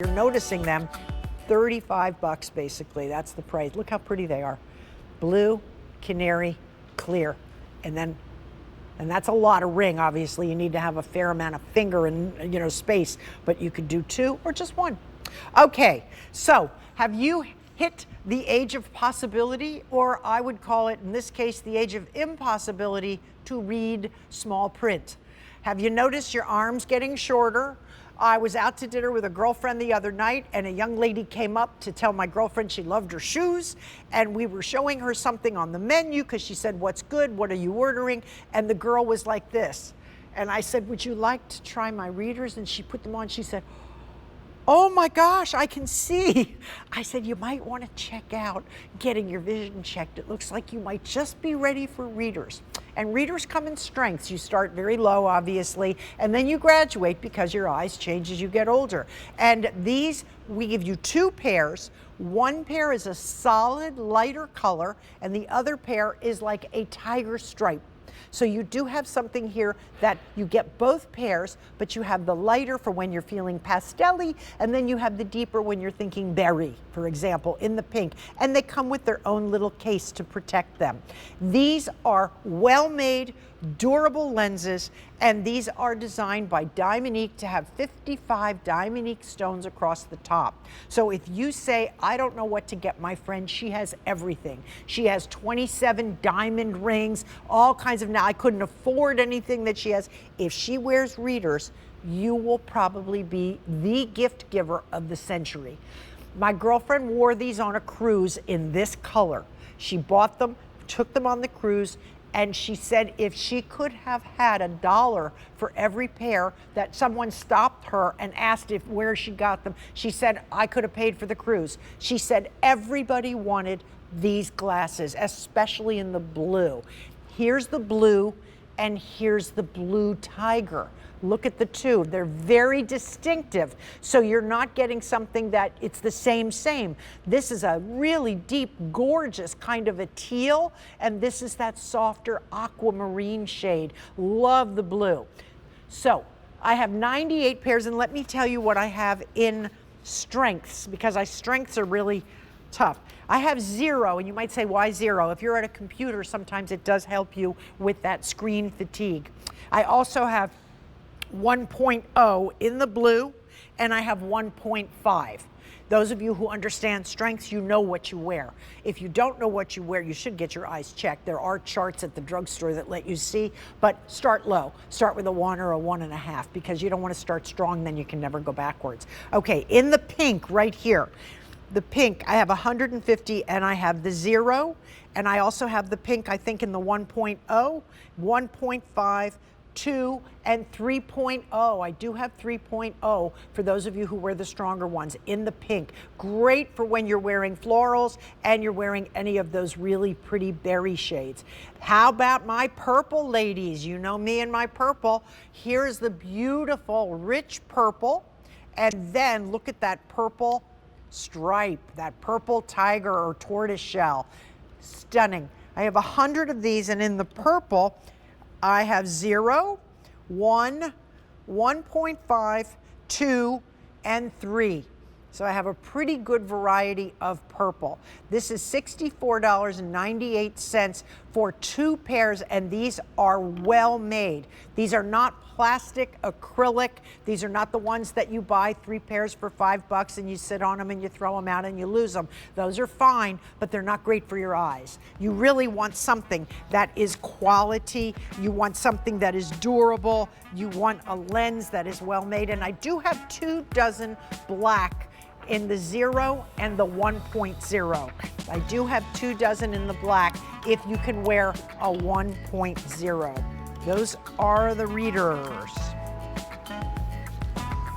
You're noticing them, 35 bucks basically, that's the price. Look how pretty they are. Blue, canary, clear. And that's a lot of ring, obviously. You need to have a fair amount of finger and space, but you could do 2 or just 1. Okay, so have you hit the age of possibility, or I would call it, in this case, the age of impossibility to read small print? Have you noticed your arms getting shorter? I was out to dinner with a girlfriend the other night, and a young lady came up to tell my girlfriend she loved her shoes, and we were showing her something on the menu because she said, "What's good? What are you ordering?" And the girl was like this. And I said, "Would you like to try my readers?" And she put them on. She said, "Oh my gosh, I can see." I said, "You might want to check out getting your vision checked. It looks like you might just be ready for readers." And readers come in strengths. You start very low, obviously, and then you graduate because your eyes change as you get older. And these, we give you 2 pairs. One pair is a solid lighter color, and the other pair is like a tiger stripe. So you do have something here that you get both pairs, but you have the lighter for when you're feeling pastel-y, and then you have the deeper when you're thinking berry, for example, in the pink. And they come with their own little case to protect them. These are well-made, durable lenses, and these are designed by Diamonique to have 55 Diamonique stones across the top. So if you say, "I don't know what to get my friend," she has everything. She has 27 diamond rings, all kinds of, now I couldn't afford anything that she has. If she wears readers, you will probably be the gift giver of the century. My girlfriend wore these on a cruise in this color. She bought them, took them on the cruise, and she said if she could have had $1 for every pair that someone stopped her and asked where she got them, she said, "I could have paid for the cruise." She said everybody wanted these glasses, especially in the blue. Here's the blue, and here's the blue tiger. Look at the 2. They're very distinctive. So you're not getting something that it's the same. This is a really deep, gorgeous kind of a teal, and this is that softer aquamarine shade. Love the blue. So I have 98 pairs, and let me tell you what I have in strengths, because strengths are really tough. I have 0, and you might say, why 0? If you're at a computer, sometimes it does help you with that screen fatigue. I also have 1.0 in the blue, and I have 1.5. Those of you who understand strengths, you know what you wear. If you don't know what you wear, you should get your eyes checked. There are charts at the drugstore that let you see, but start low. Start with a 1 or a 1.5, because you don't want to start strong, then you can never go backwards. Okay, in the pink right here, the pink, I have 150, and I have the 0, and I also have the pink, I think, in the 1.0, 1.5, 2, and 3.0. I do have 3.0 for those of you who wear the stronger ones in the pink. Great for when you're wearing florals and you're wearing any of those really pretty berry shades. How about my purple, ladies? You know me and my purple. Here's the beautiful rich purple, and then look at that purple stripe, that purple tiger or tortoise shell. Stunning. I have 100 of these, and in the purple, I have 0, 1, 1.5, 2, and 3. So I have a pretty good variety of purple. This is $64.98 for 2 pairs, and these are well made. These are not plastic, acrylic. These are not the ones that you buy 3 pairs for $5 and you sit on them and you throw them out and you lose them. Those are fine, but they're not great for your eyes. You really want something that is quality. You want something that is durable. You want a lens that is well made. And I do have 2 dozen black in the 0 and the 1.0. I do have 2 dozen in the black if you can wear a 1.0. Those are the readers.